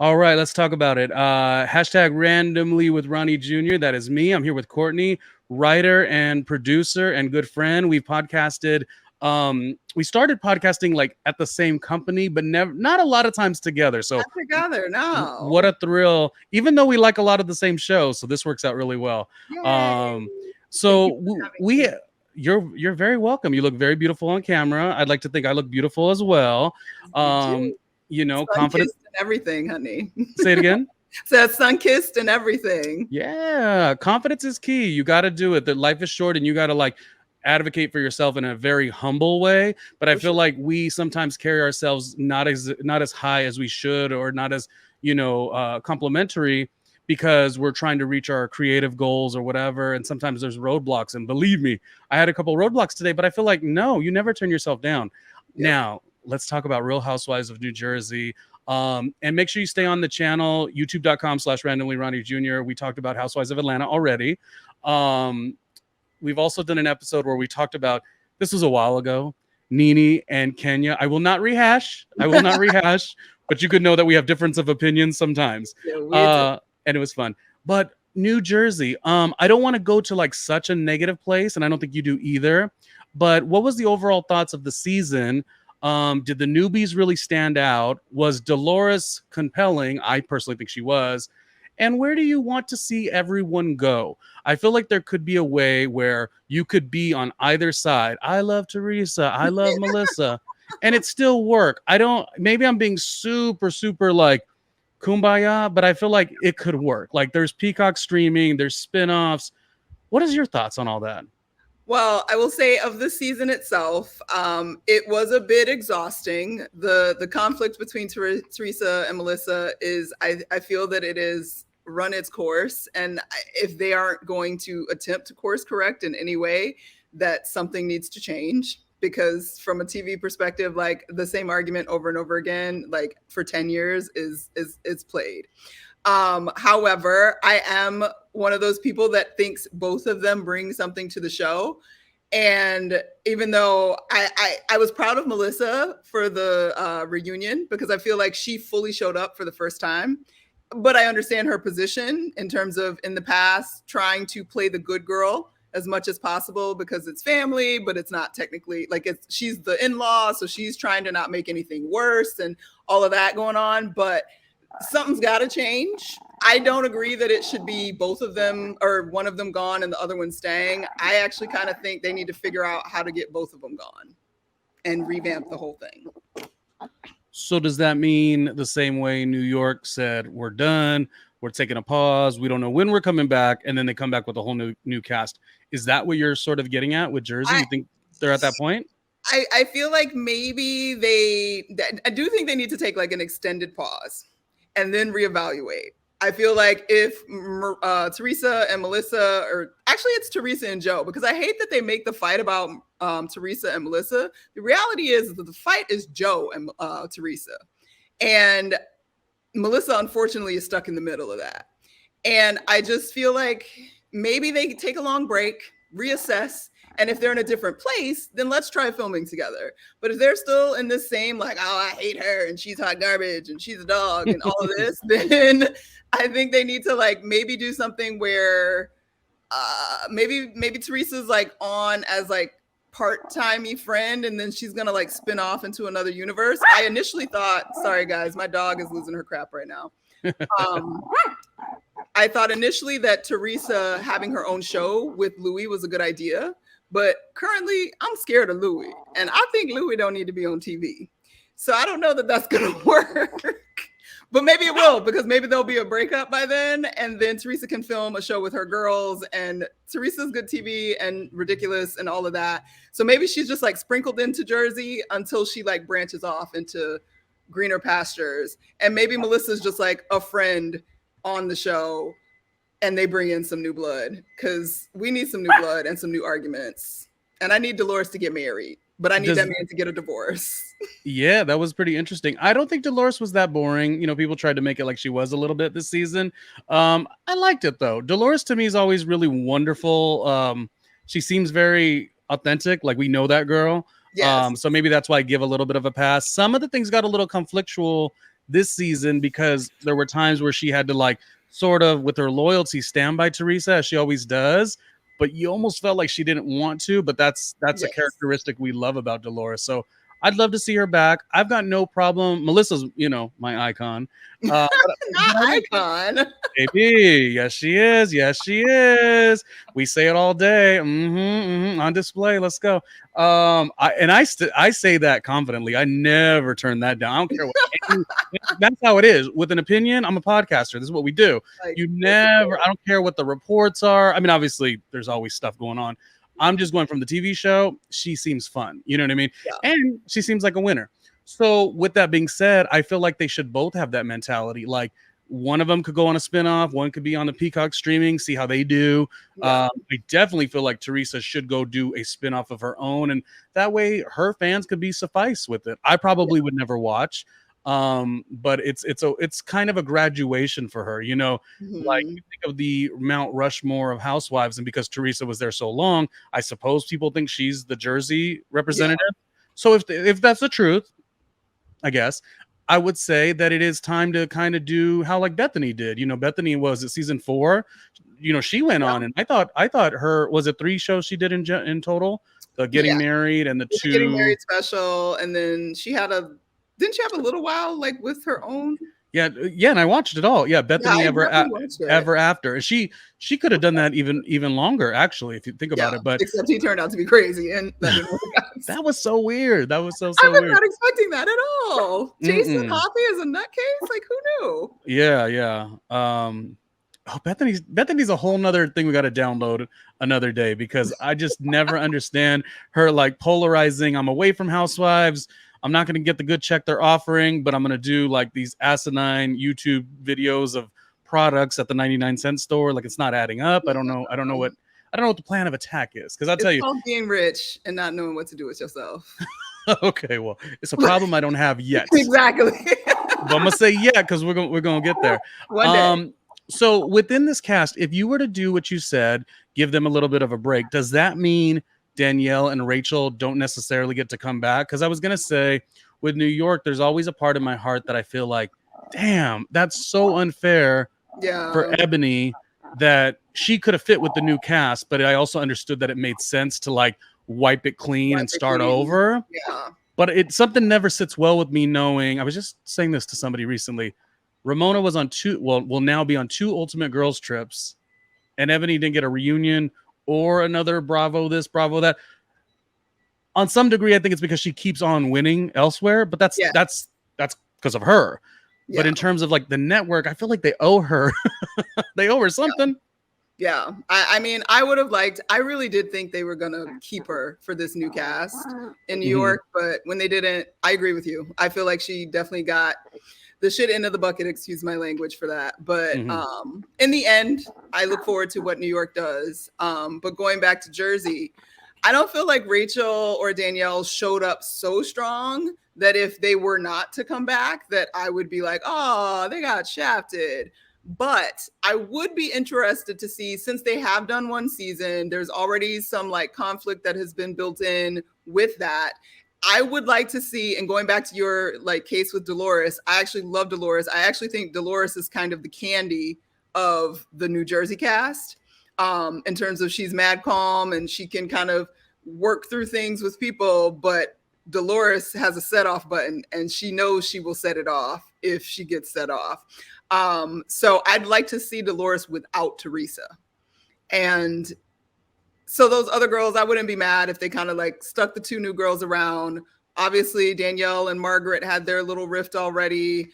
All right, let's talk about it. Hashtag randomly with Ronnie Jr. That is me. I'm here with Courtney, writer and producer and good friend. We've podcasted. We started podcasting like at the same company, but never, not a lot of times together. So, Not together, what no. a thrill! Even though we like a lot of the same shows, so this works out really well. Yay. Um, Thank you so for having we, me. you're very welcome. You look very beautiful on camera. I'd like to think I look beautiful as well. You Um, do. Sun Confident. kissed and everything, honey. Say it again. Said sun kissed and everything. Yeah, confidence is key. You got to do it. That life is short, and you got to like advocate for yourself in a very humble way. But I For feel sure. like we sometimes carry ourselves not as high as we should, or not as complimentary, because we're trying to reach our creative goals or whatever. And sometimes there's roadblocks. And believe me, I had a couple roadblocks today. But I feel like no, you never turn yourself down. Yep. Now let's talk about Real Housewives of New Jersey. And make sure you stay on the channel, youtube.com/randomly Ronnie Jr. We talked about Housewives of Atlanta already. Um, we've also done an episode where we talked about, this was a while ago, Nene and Kenya. I will not rehash. But you could know that we have difference of opinions sometimes. Yeah, we do. And it was fun. But New Jersey, I don't want to go to like such a negative place, and I don't think you do either. But what was the overall thoughts of the season? Did the newbies really stand out? Was Dolores compelling? I personally think she was. And where do you want to see everyone go? I feel like there could be a way where you could be on either side. I love Teresa. I love Melissa. And it still work. Maybe I'm being super, super like kumbaya, but I feel like it could work. Like there's Peacock streaming, there's spin-offs. What is your thoughts on all that? Well, I will say of the season itself, it was a bit exhausting. The conflict between Teresa and Melissa is, I feel that it is run its course, and if they aren't going to attempt to course correct in any way, that something needs to change. Because from a TV perspective, like the same argument over and over again, like for 10 years is played. However, I am one of those people that thinks both of them bring something to the show. And even though I was proud of Melissa for the reunion, because I feel like she fully showed up for the first time. But I understand her position in terms of in the past trying to play the good girl as much as possible because it's family, but it's not technically like she's the in-law, so she's trying to not make anything worse and all of that going on. But something's got to change. I don't agree that it should be both of them or one of them gone and the other one staying. I actually kind of think they need to figure out how to get both of them gone and revamp the whole thing. So does that mean the same way New York said, we're done, we're taking a pause, we don't know when we're coming back, and then they come back with a whole new cast? Is that what you're sort of getting at with Jersey? You think they're at that point? I feel like maybe I do think they need to take like an extended pause and then reevaluate. I feel like if Teresa and Melissa, or actually it's Teresa and Joe, because I hate that they make the fight about Teresa and Melissa. The reality is that the fight is Joe and Teresa. And Melissa, unfortunately, is stuck in the middle of that. And I just feel like maybe they take a long break, reassess, and if they're in a different place, then let's try filming together. But if they're still in this same, like, oh, I hate her and she's hot garbage and she's a dog and all of this, then I think they need to like maybe do something where maybe Teresa's like on as like part-timey friend and then she's gonna like spin off into another universe. I initially thought, sorry guys, my dog is losing her crap right now. I thought initially that Teresa having her own show with Louis was a good idea. But currently, I'm scared of Louis, and I think Louis don't need to be on TV. So I don't know that that's going to work. But maybe it will, because maybe there'll be a breakup by then, and then Teresa can film a show with her girls, and Teresa's good TV and ridiculous and all of that. So maybe she's just like sprinkled into Jersey until she like branches off into greener pastures. And maybe Melissa's just like a friend on the show, and they bring in some new blood, because we need some new blood and some new arguments. And I need Dolores to get married, but I need that man to get a divorce. Yeah, that was pretty interesting. I don't think Dolores was that boring. You know, people tried to make it like she was a little bit this season. I liked it though. Dolores to me is always really wonderful. She seems very authentic. Like we know that girl. Yes. So maybe that's why I give a little bit of a pass. Some of the things got a little conflictual this season because there were times where she had to like sort of with her loyalty stand by Teresa as she always does, but you almost felt like she didn't want to, but that's a Yes. characteristic we love about Dolores. So I'd love to see her back. I've got no problem. Melissa's, my icon. But Not I don't icon. Baby, yes, she is. Yes, she is. We say it all day. On display. Let's go. I say that confidently. I never turn that down. I don't care what. That's how it is. With an opinion, I'm a podcaster. This is what we do. Like, You this is never. it. I don't care what the reports are. I mean, obviously, there's always stuff going on. I'm just going from the TV show. She seems fun. You know what I mean? Yeah. And she seems like a winner. So, with that being said, I feel like they should both have that mentality. Like one of them could go on a spinoff, one could be on the Peacock streaming, see how they do. Yeah. I definitely feel like Teresa should go do a spinoff of her own, and that way her fans could be suffice with it. I probably would never watch, but it's kind of a graduation for her, like Mhm. you think of the Mount Rushmore of housewives, and because Teresa was there so long, I suppose people think she's the Jersey Yeah. representative. So if that's the truth, I guess I would say that it is time to kind of do how like Bethany did. Bethany was at season 4. She went Yeah. on, and I thought her was it 3 shows she did in total. The Yeah. Getting Married and the With the Getting 2. Married special, and then didn't she have a little while like with her own? Yeah, yeah, and I watched it all. Yeah, Yeah, I Bethany definitely watched it. Ever After. And she could have done that even longer actually if you think Yeah, about it. But except he turned out to be crazy and that didn't work out. that was so weird. That was I so was weird. not expecting that at all. Jason Mm-mm. Hoppy is a nutcase? Like, who knew? Yeah. Bethany's a whole nother thing we got to download another day because I just never understand her like polarizing. I'm away from housewives. I'm not going to get the good check they're offering, but I'm going to do like these asinine YouTube videos of products at the 99-cent store. Like it's not adding up. I don't know. I don't know what the plan of attack is because I'll tell It's you. called being rich and not knowing what to do with yourself. Okay, well, it's a problem I don't have yet. Exactly. But I'm gonna say yeah because we're gonna get there. One day. So within this cast, if you were to do what you said, give them a little bit of a break, does that mean Danielle and Rachel don't necessarily get to come back? Because I was gonna say with New York, there's always a part of my heart that I feel like, damn, that's so unfair for Yeah. Ebony that she could have fit with the new cast, but I also understood that it made sense to like wipe it clean and start over. Yeah. But something never sits well with me knowing. I was just saying this to somebody recently. Ramona was on 2, will now be on 2 Ultimate Girls trips, and Ebony didn't get a reunion or another Bravo this, Bravo that. On some degree, I think it's because she keeps on winning elsewhere, but that's Yeah. because of her. Yeah. But in terms of like the network, I feel like they owe her. They owe her something. Yeah. I mean, I would have liked, I really did think they were going to keep her for this new cast in New Mhm. York, but when they didn't, I agree with you. I feel like she definitely got the shit end of the bucket, excuse my language for that. But in the end, I look forward to what New York does. But going back to Jersey, I don't feel like Rachel or Danielle showed up so strong that if they were not to come back, that I would be like, oh, they got shafted. But I would be interested to see, since they have done one season, there's already some like conflict that has been built in with that. I would like to see, and going back to your like case with Dolores, I actually love Dolores. I actually think Dolores is kind of the Kandi of the New Jersey cast, in terms of she's mad calm and she can kind of work through things with people, but Dolores has a set off button and she knows she will set it off if she gets set off. So I'd like to see Dolores without Teresa. And so those other girls, I wouldn't be mad if they kind of like stuck the 2 new girls around. Obviously, Danielle and Margaret had their little rift already.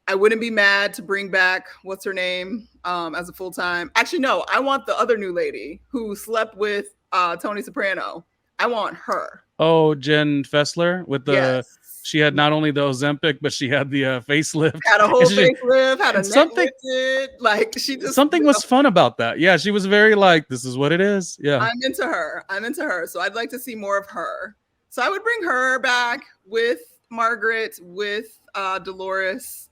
I wouldn't be mad to bring back, what's her name, as a full-time. Actually, no, I want the other new lady who slept with Tony Soprano. I want her. Oh, Jen Fessler with the. Yes. She had not only the Ozempic, but she had the facelift. Had a whole And she- facelift, had a and neck something- lifted. Like she just Something was fun about that. Yeah, she was very like, this is what it is. Yeah. I'm into her. So I'd like to see more of her. So I would bring her back with Margaret, with Dolores.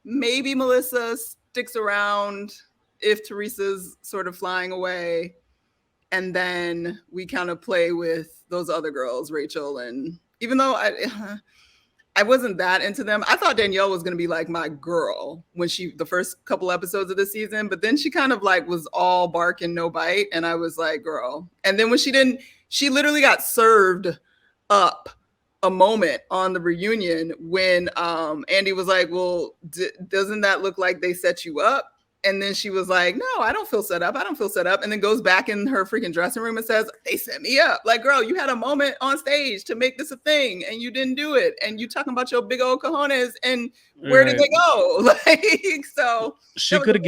Maybe Melissa sticks around if Teresa's sort of flying away. And then we kind of play with those other girls, Rachel. And even though I wasn't that into them. I thought Danielle was going to be like my girl when the first couple episodes of the season, but then she kind of like was all bark and no bite. And I was like, girl. And then when she literally got served up a moment on the reunion when Andy was like, well, doesn't that look like they set you up? And then she was like, no, I don't feel set up. I don't feel set up. And then goes back in her freaking dressing room and says, they set me up. Like, girl, you had a moment on stage to make this a thing and you didn't do it. And you talking about your big old cojones and where did they go? Like, so she could have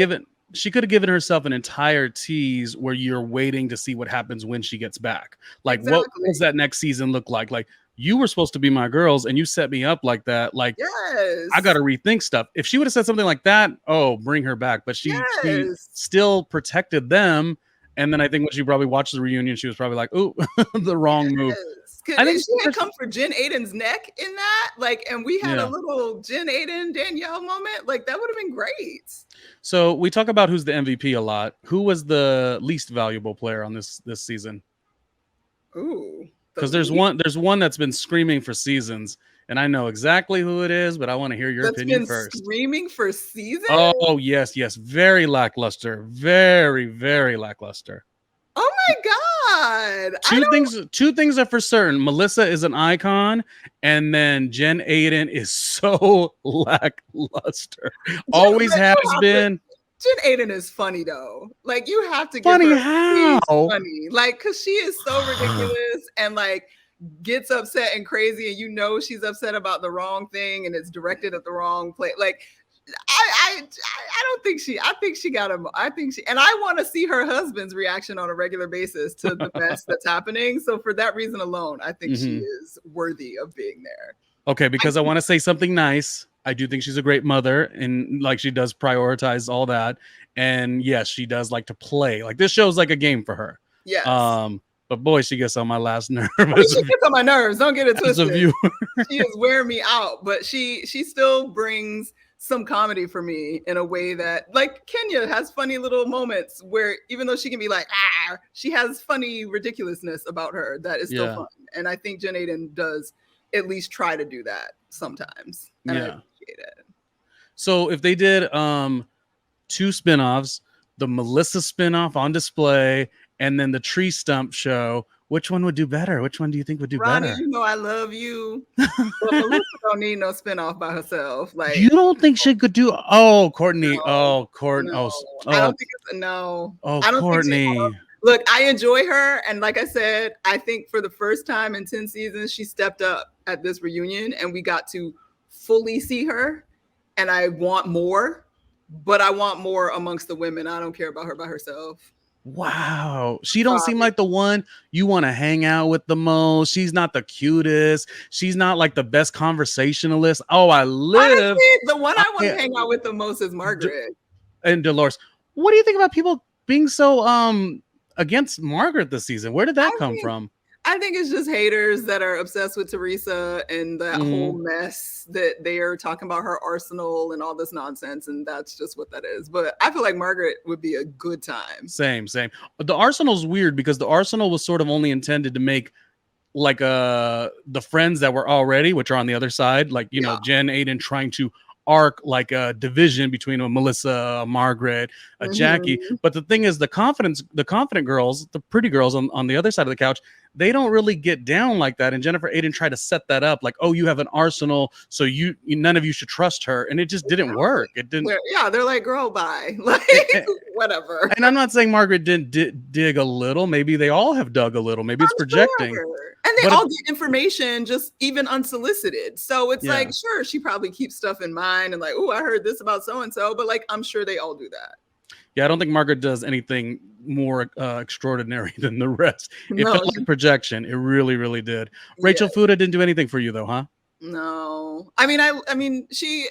given herself an entire tease where you're waiting to see what happens when she gets back. Like, what does that next season look like? Like, you were supposed to be my girls and you set me up like that. Like, yes. I got to rethink stuff. If she would have said something like that, oh, bring her back. But she still protected them. And then I think when she probably watched the reunion, she was probably like, "Ooh, the wrong move." I think she had come for Jen Aiden's neck in that, like, and we had a little Jen Aiden Danielle moment. Like, that would have been great. So we talk about who's the MVP a lot. Who was the least valuable player on this season? Ooh. Because there's one that's been screaming for seasons, and I know exactly who it is, but I want to hear your opinion first. Screaming for seasons? Oh, yes, very lackluster, very, very lackluster. Oh my God! Two things are for certain. Melissa is an icon, and then Jen Aiden is so lackluster. Always has been. Jen Aiden is funny though. Like, you have to give funny her how funny, like, because she is so ridiculous and like gets upset and crazy, and you know she's upset about the wrong thing, and it's directed at the wrong place. Like, I don't think she. I think she got him. I think she, and I want to see her husband's reaction on a regular basis to the mess that's happening. So for that reason alone, I think she is worthy of being there. Okay, because I want to say something nice. I do think she's a great mother, and like she does prioritize all that. And yes, she does like to play. Like, this show's like a game for her. Yes. But boy, she gets on my last nerve. She gets on my nerves. Don't get it twisted. She is wearing me out, but she still brings some comedy for me in a way that, like, Kenya has funny little moments where even though she can be like, she has funny ridiculousness about her that is still fun. And I think Jen Aiden does at least try to do that sometimes. And I appreciate it. So if they did 2 spinoffs, the Melissa spinoff on display, and then the Tree Stump show, which one would do better? Which one do you think would do Ronnie, better? you know I love you. But Melissa don't need no spinoff by herself. Like, you don't think she could do? Oh, Courtney. No, Courtney. No. I don't think it's no. Oh, I don't Courtney. Think look, I enjoy her, and like I said, I think for the first time in 10 seasons, she stepped up at this reunion, and we got to fully see her. And I want more, but I want more amongst the women. I don't care about her by herself. Wow. She don't seem like the one you want to hang out with the most. She's not the cutest. She's not like the best conversationalist. Oh, I live. Honestly, the one I want to hang out with the most is Margaret. And Dolores. What do you think about people being so against Margaret this season? Where did that come from? I think it's just haters that are obsessed with Teresa and that whole mess that they are talking about her arsenal and all this nonsense. And that's just what that is. But I feel like Margaret would be a good time. Same. The arsenal's weird because the arsenal was sort of only intended to make like the friends that were already, which are on the other side, like, you know, Jen Aiden trying to arc like a division between a Melissa, a Margaret, a Jackie. But the thing is, the confident girls, the pretty girls on the other side of the couch, they don't really get down like that. And Jennifer Aiden tried to set that up like, oh, you have an arsenal, so none of you should trust her. And it just didn't work. It didn't. They're like, girl, bye. Like, whatever. And I'm not saying Margaret didn't dig a little. Maybe they all have dug a little. Maybe it's projecting. And they all get information just even unsolicited. So it's like, sure, she probably keeps stuff in mind and like, oh, I heard this about so-and-so. But like, I'm sure they all do that. Yeah, I don't think Margaret does anything more extraordinary than the rest. It felt like projection. It really, really did. Rachel Fuda didn't do anything for you though, huh? No. I mean, she,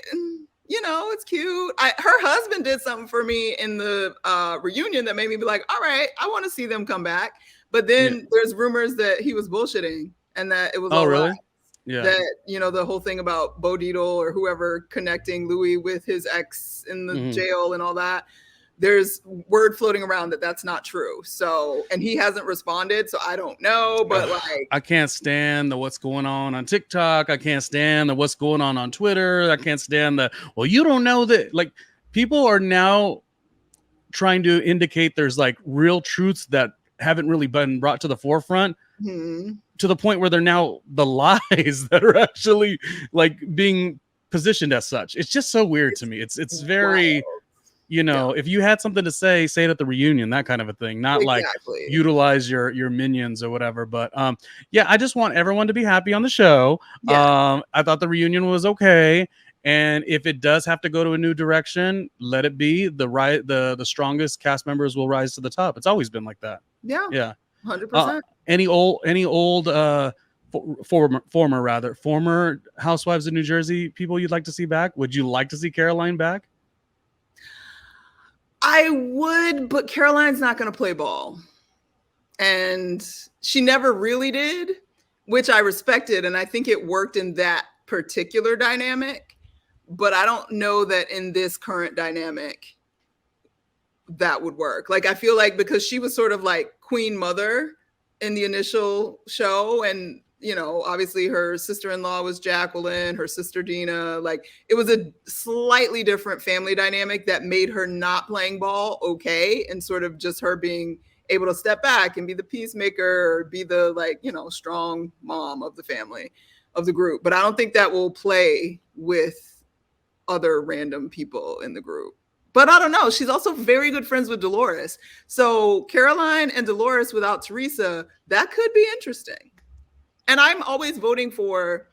you know, it's cute. Her husband did something for me in the reunion that made me be like, all right, I want to see them come back. But then there's rumors that he was bullshitting and that it was all really? Right. Yeah. That, you know, the whole thing about Bo Dietl or whoever connecting Louis with his ex in the jail and all that. there's word floating around that that's not true. So, and he hasn't responded, so I don't know. But like, I can't stand the what's going on TikTok. I can't stand the what's going on Twitter. I can't stand the, well, you don't know that. Like, people are now trying to indicate there's like real truths that haven't really been brought to the forefront, to the point where they're now the lies that are actually like being positioned as such. It's just so weird to me. It's very wild. You know, if you had something to say it at the reunion, that kind of a thing, not like utilize your minions or whatever. But yeah, I just want everyone to be happy on the show. I thought the reunion was okay. And if it does have to go to a new direction, let it be. The strongest cast members will rise to the top. It's always been like that. Yeah. 100%. Any old former housewives of New Jersey people you'd like to see back? Would you like to see Caroline back? I would, but Caroline's not going to play ball. And she never really did, which I respected. And I think it worked in that particular dynamic. But I don't know that in this current dynamic that would work. Like, I feel like because she was sort of like Queen Mother in the initial show, and you know, obviously her sister-in-law was Jacqueline, her sister Dina. Like, it was a slightly different family dynamic that made her not playing ball okay, and sort of just her being able to step back and be the peacemaker or be the, like, you know, strong mom of the family, of the group. But I don't think that will play with other random people in the group. But I don't know. She's also very good friends with Dolores. So Caroline and Dolores without Teresa, that could be interesting. And I'm always voting for,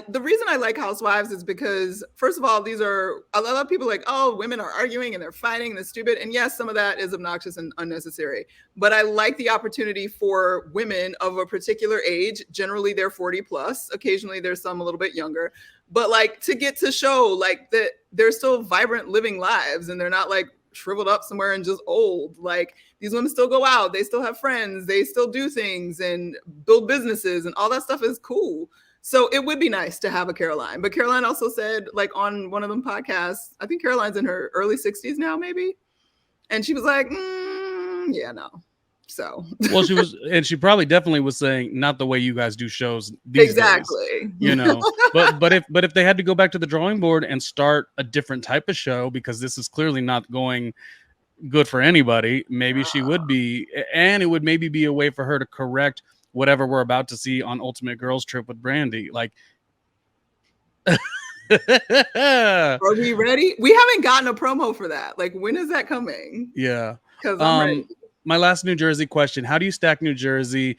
the reason I like Housewives is because, first of all, these are, a lot of people like, oh, women are arguing and they're fighting and they're stupid. And yes, some of that is obnoxious and unnecessary. But I like the opportunity for women of a particular age. Generally, they're 40 plus. Occasionally, there's some a little bit younger. But like, to get to show like that they're still vibrant, living lives, and they're not like shriveled up somewhere and just old. Like, these women still go out, they still have friends, they still do things and build businesses, and all that stuff is cool. So it would be nice to have a Caroline. But Caroline also said, like, on one of them podcasts, I think Caroline's in her early 60s now, maybe. And she was like, yeah, no. So, well, she probably definitely was saying, not the way you guys do shows these days, you know. but if they had to go back to the drawing board and start a different type of show, because this is clearly not going good for anybody, maybe she would be, and it would maybe be a way for her to correct whatever we're about to see on Ultimate Girls Trip with Brandy. Like, are we ready? We haven't gotten a promo for that. Like, when is that coming? Yeah, because I'm ready. My last New Jersey question: how do you stack New Jersey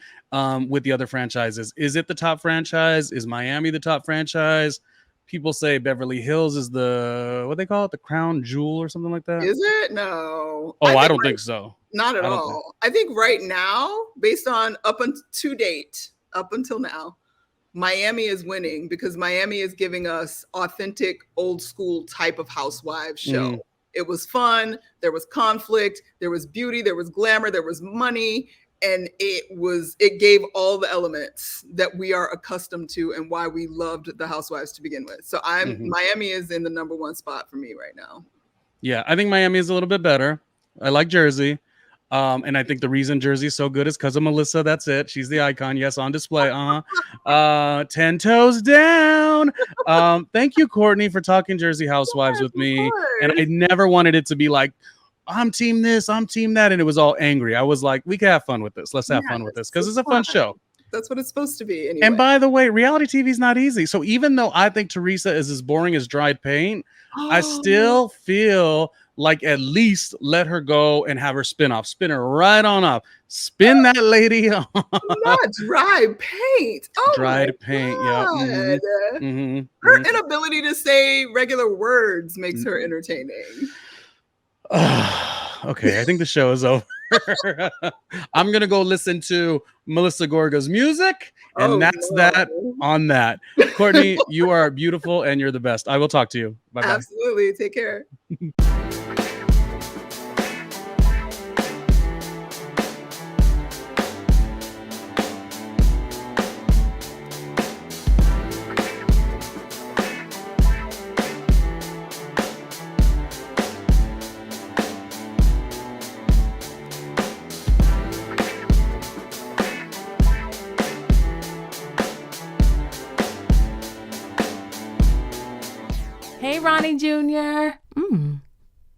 with the other franchises? Is it the top franchise? Is Miami the top franchise? People say Beverly Hills is the, what they call it, the crown jewel or something like that. Is it? No. Oh, I don't think so. Not at all. I think right now, based on up until now, Miami is winning, because Miami is giving us authentic, old school type of housewives show. It was fun. There was conflict. There was beauty. There was glamour. There was money. And it gave all the elements that we are accustomed to and why we loved the Housewives to begin with. So Miami is in the number one spot for me right now. Yeah, I think Miami is a little bit better. I like Jersey. And I think the reason Jersey is so good is because of Melissa. That's it. She's the icon. Yes, on display. 10 toes down. Thank you, Courtney, for talking Jersey Housewives with me. And I never wanted it to be like, I'm team this, I'm team that, and it was all angry. I was like, we can have fun with this. Let's have fun with this, because it's a fun show. That's what it's supposed to be anyway. And by the way, reality TV is not easy. So even though I think Teresa is as boring as dried paint, I still feel like at least let her go and have her spin her right on up. Spin that lady on. Not dry paint. Oh, dried paint. Yeah. Her inability to say regular words makes her entertaining. Okay, I think the show is over. I'm gonna go listen to Melissa Gorga's music, and that on that. Courtney, you are beautiful and you're the best. I will talk to you. Bye-bye. Absolutely. Take care. Hey, Ronnie Jr.